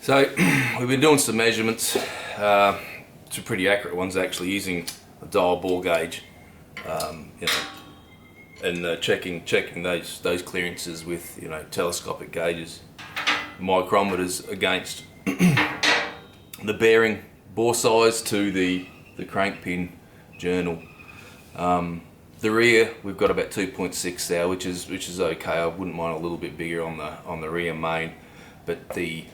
So we've been doing some measurements, some pretty accurate ones actually, using a dial bore gauge, and checking those clearances with telescopic gauges, micrometers against the bearing bore size to the crank pin journal. The rear we've got about 2.6 thou, which is okay. I wouldn't mind a little bit bigger on the rear main, but the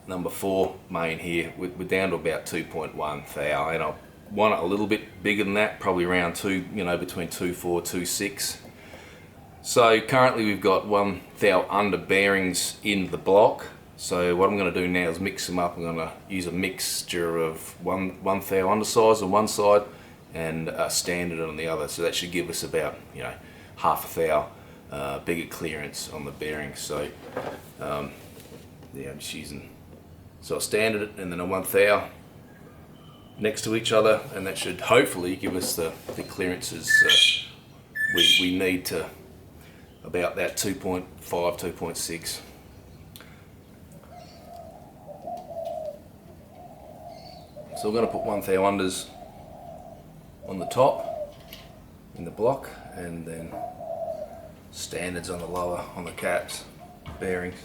number 4 main here, we're down to about 2.1 thou, and I want it a little bit bigger than that, probably around between 2.4, 2.6. So currently we've got 1 thou under bearings in the block. So what I'm going to do now is mix them up. I'm going to use a mixture of one thou undersize on one side and a standard on the other. So that should give us about half a thou bigger clearance on the bearings. So yeah, I'm just using a standard and then a 1 thou next to each other, and that should hopefully give us the clearances we need to about that 2.5, 2.6. So we're going to put 1 thou unders on the top in the block, and then standards on the lower on the caps, bearings.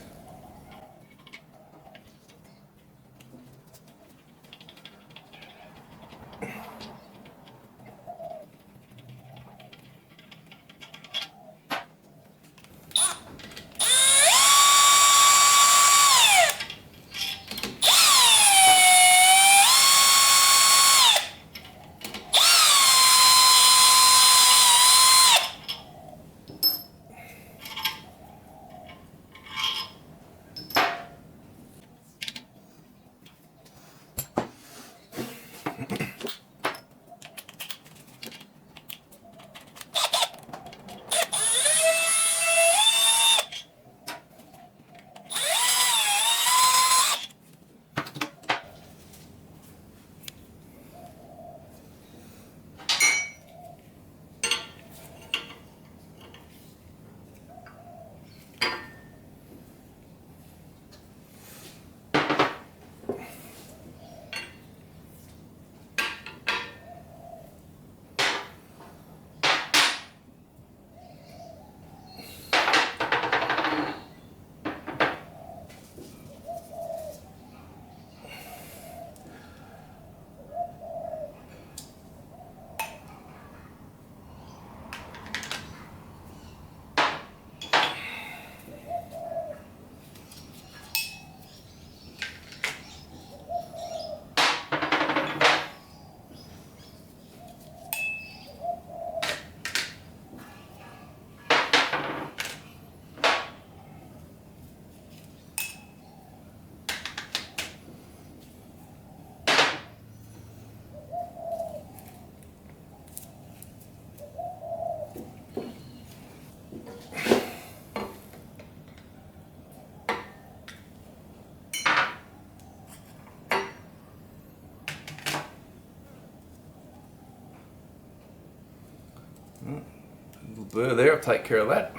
Little burr there, I'll take care of that.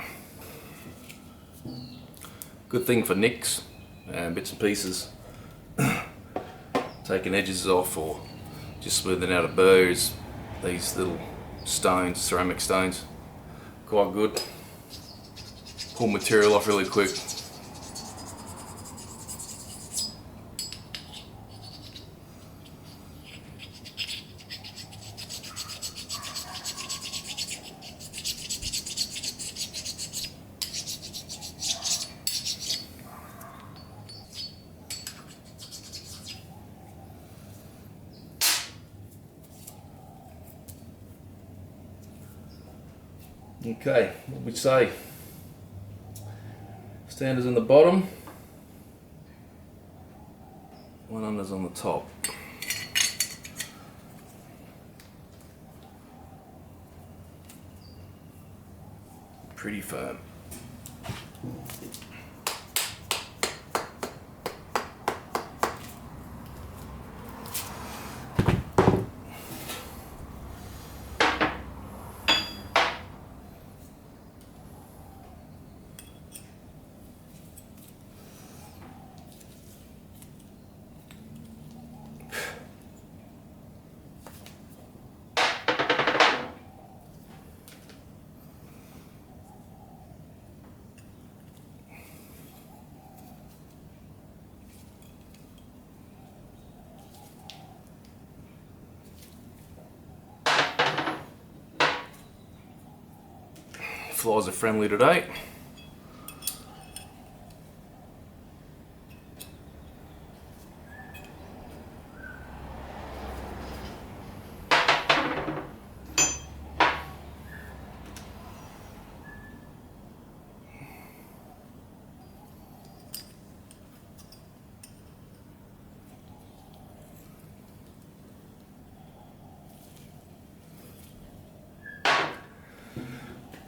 Good thing for nicks and bits and pieces. Taking edges off or just smoothing out a burr is these little stones, ceramic stones. Quite good. Pull material off really quick. Okay, what would we say? Standards on the bottom, 1 unders on the top. Pretty firm. flies are friendly today.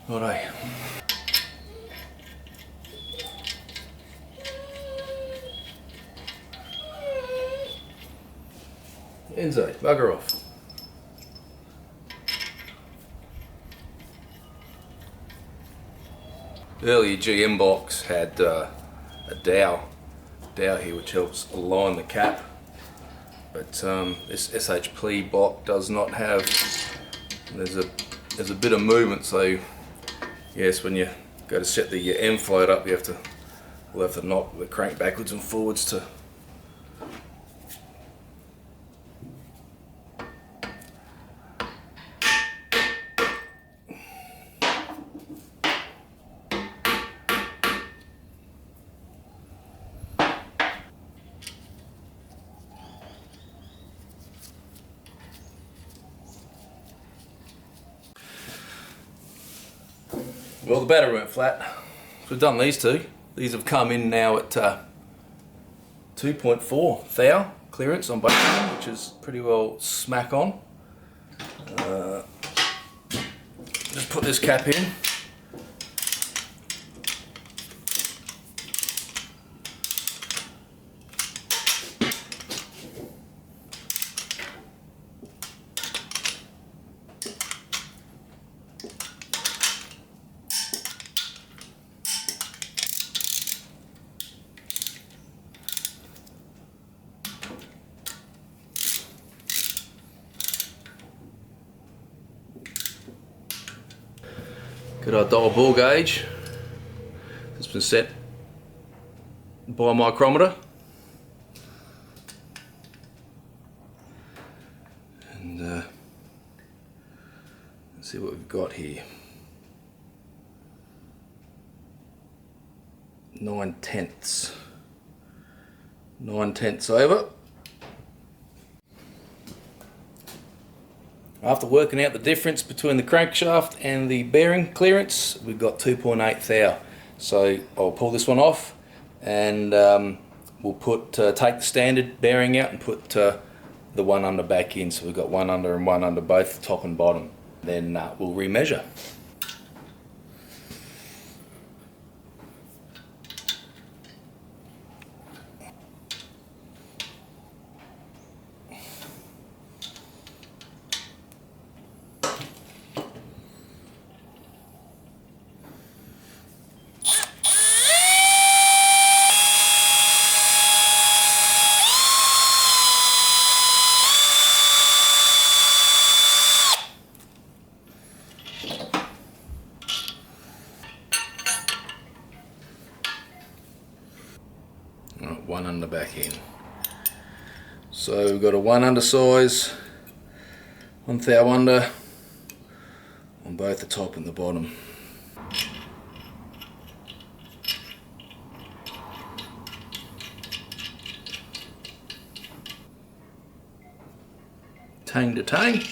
Righto. Enzo, bugger off. Earlier GM box had a dowel here which helps align the cap, but this SHP block does not have. There's a bit of movement, so yes, when you go to set the end float up, we'll have to knock the crank backwards and forwards to. Well, the battery went flat. So we've done these two. These have come in now at 2.4 thou clearance on both of them, which is pretty well smack on. Just put this cap in. Got our dial ball gauge. It's been set by a micrometer. And let's see what we've got here. 9/10. 9/10 over. After working out the difference between the crankshaft and the bearing clearance, we've got 2.8 thou. So I'll pull this one off, and we'll take the standard bearing out and put the one under back in. So we've got one under and one under both top and bottom. Then we'll remeasure. One under back in. So we've got a one under size, 1 thou under on both the top and the bottom. Tang to tang.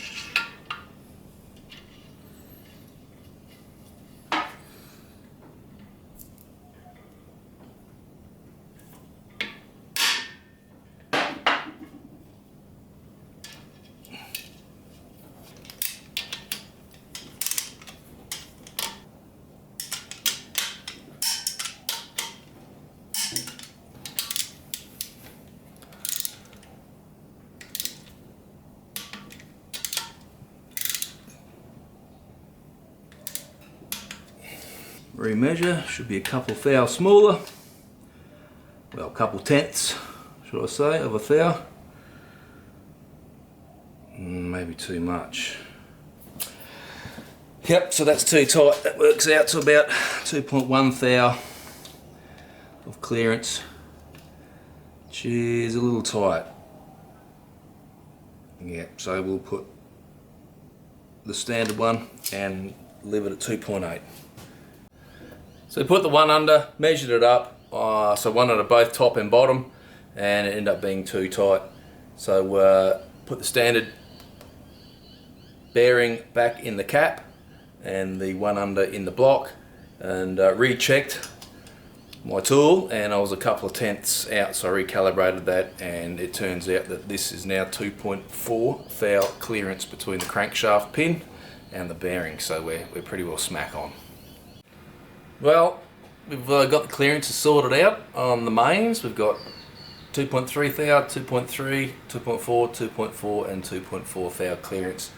Remeasure, should be a couple thou smaller, well, a couple tenths should I say of a thou, maybe too much. Yep, so that's too tight. That works out to about 2.1 thou of clearance, which is a little tight. Yep, so we'll put the standard one and leave it at 2.8. So we put the one under, measured it up, so one under both top and bottom, and it ended up being too tight. So put the standard bearing back in the cap and the one under in the block, and rechecked my tool, and I was a couple of tenths out, so I recalibrated that, and it turns out that this is now 2.4 thou clearance between the crankshaft pin and the bearing, so we're pretty well smack on. Well, we've got the clearances sorted out on the mains. We've got 2.3 thou, 2.3, 2.4, 2.4 and 2.4 thou clearance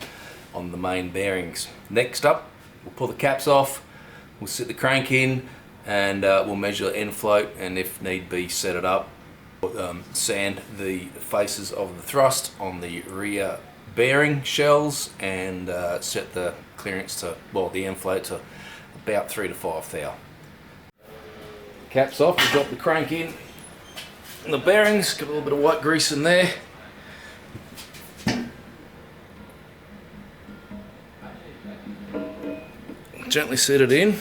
on the main bearings. Next up, we'll pull the caps off, we'll sit the crank in, and we'll measure the end float, and if need be set it up. Sand the faces of the thrust on the rear bearing shells, and set the clearance to, well, the end float to about 3 to 5 thou. Caps off, we drop the crank in, and the bearings, got a little bit of white grease in there. Gently set it in.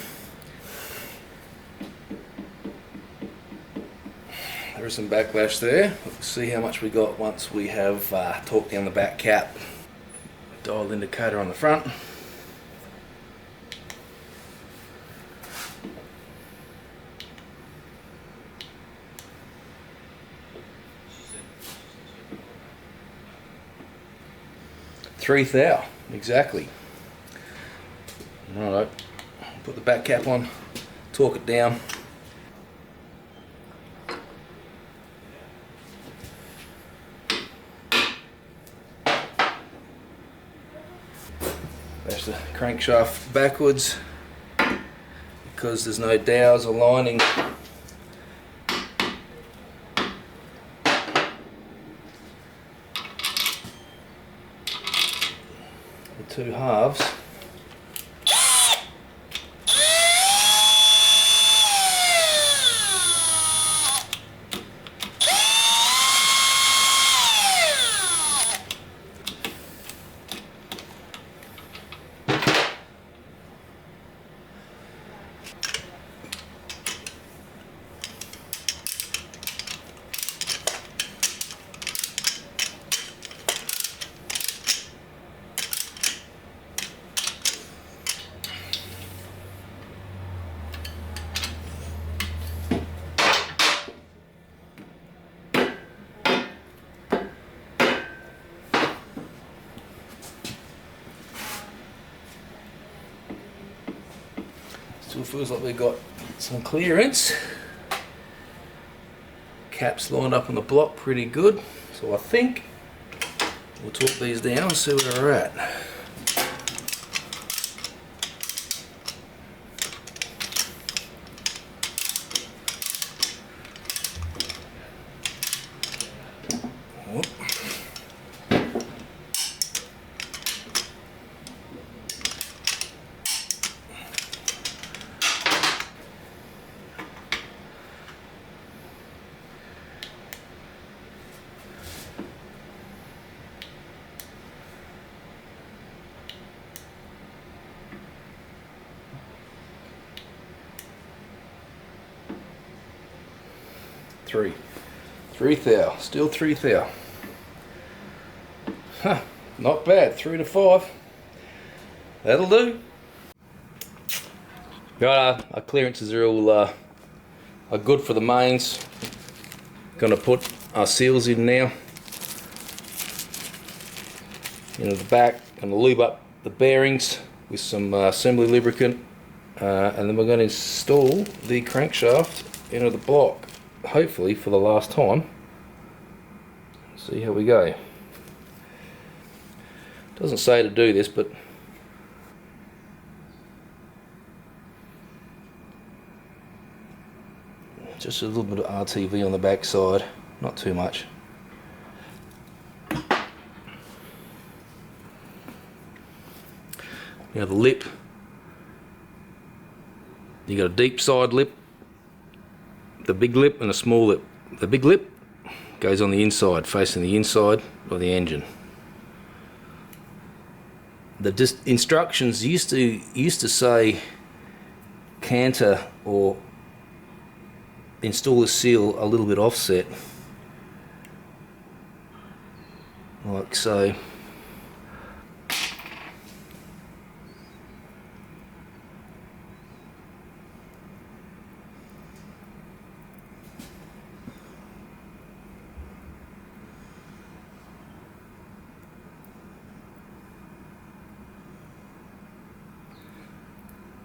There is some backlash there. We'll see how much we got once we have torqued down the back cap. Dial indicator on the front. Three thou, exactly. Alright, put the back cap on, torque it down. Bash the crankshaft backwards because there's no dowels or lining. The two halves. Still feels like we've got some clearance. Caps lined up on the block pretty good, so I think we'll torque these down and see where we're at. Three thou, still 3 thou. Huh, not bad, 3 to 5. That'll do. Right, our clearances are all are good for the mains. Gonna put our seals in now. Into the back, gonna lube up the bearings with some assembly lubricant, and then we're gonna install the crankshaft into the block. Hopefully for the last time. See how we go. Doesn't say to do this, but just a little bit of RTV on the back side, not too much. Now the lip, you got a deep side lip, the big lip and a small lip. The big lip goes on the inside, facing the inside of the engine. The instructions used to say canter or install the seal a little bit offset, like so.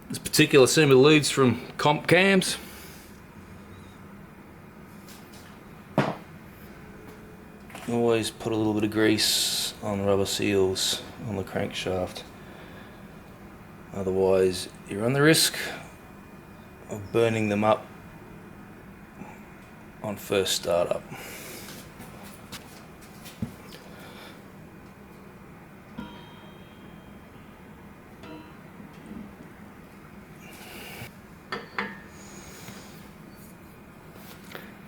This particular assembly leads from comp cams. Always put a little bit of grease on the rubber seals on the crankshaft. Otherwise, you run the risk of burning them up on first startup.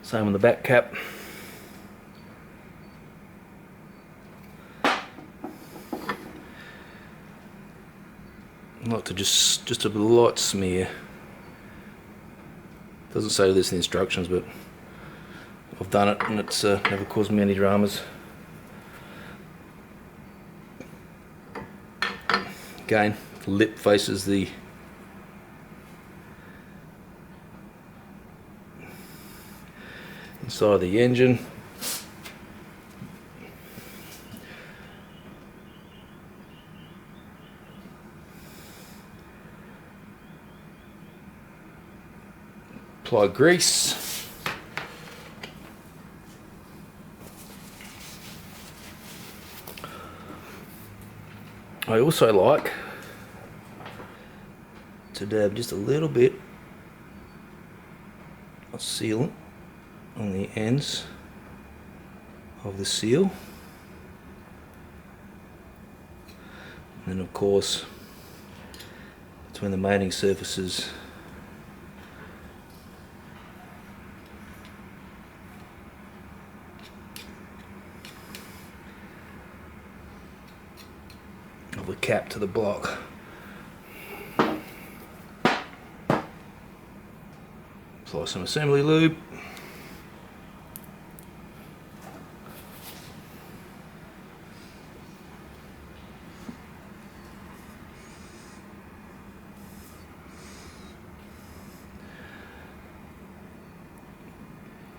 Same on the back cap. I like to just a light smear. Doesn't say this in the instructions, but I've done it and it's never caused me any dramas. Again, the lip faces the inside of the engine. Apply grease. I also like to dab just a little bit of sealant on the ends of the seal, and then of course between the mating surfaces of the cap to the block. Apply some assembly lube.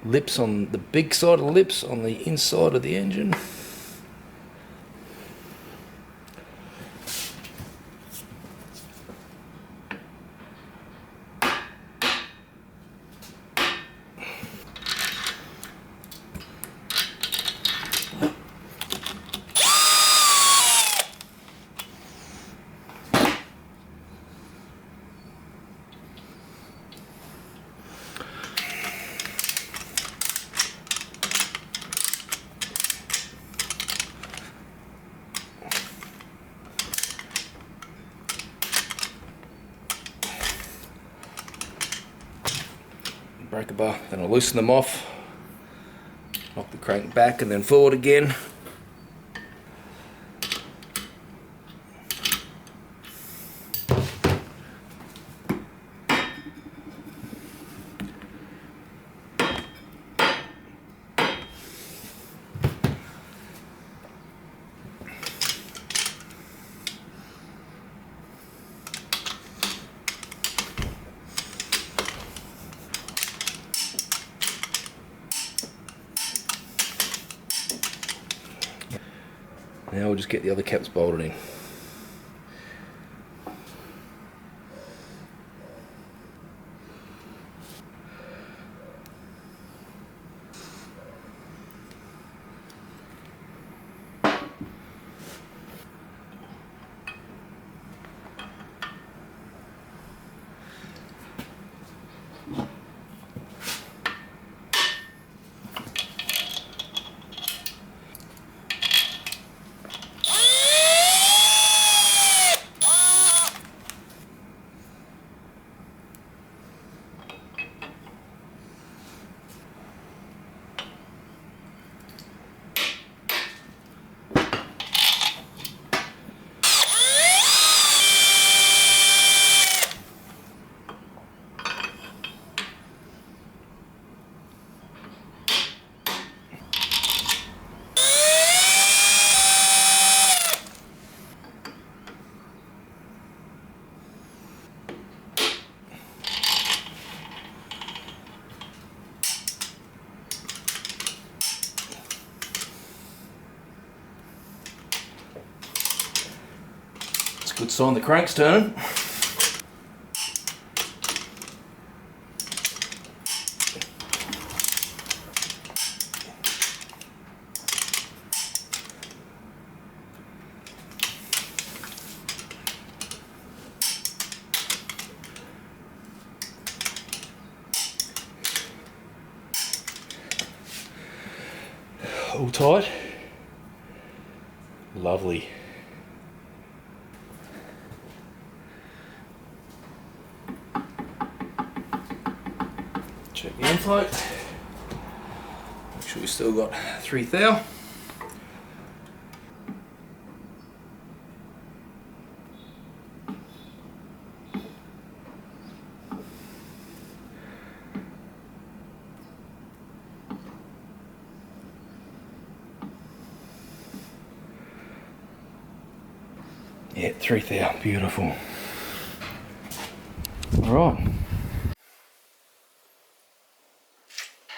Lips on the big side of the lips on the inside of the engine. Breaker bar, then I'll loosen them off, knock the crank back and then forward again. Now we'll just get the other caps bolted in. sign the crank's turning. All tight. Lovely. Check the infloat. Make sure we still got 3 thou. Yeah, 3 thou, beautiful. Alright.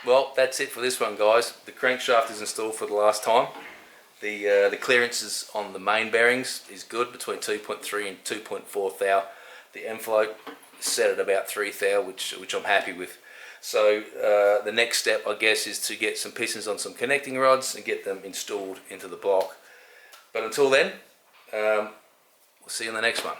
Well, that's it for this one, guys. The crankshaft is installed for the last time. The clearances on the main bearings is good, between 2.3 and 2.4 thou. The end float is set at about 3 thou, which I'm happy with. So the next step, I guess, is to get some pistons on some connecting rods and get them installed into the block. But until then, we'll see you in the next one.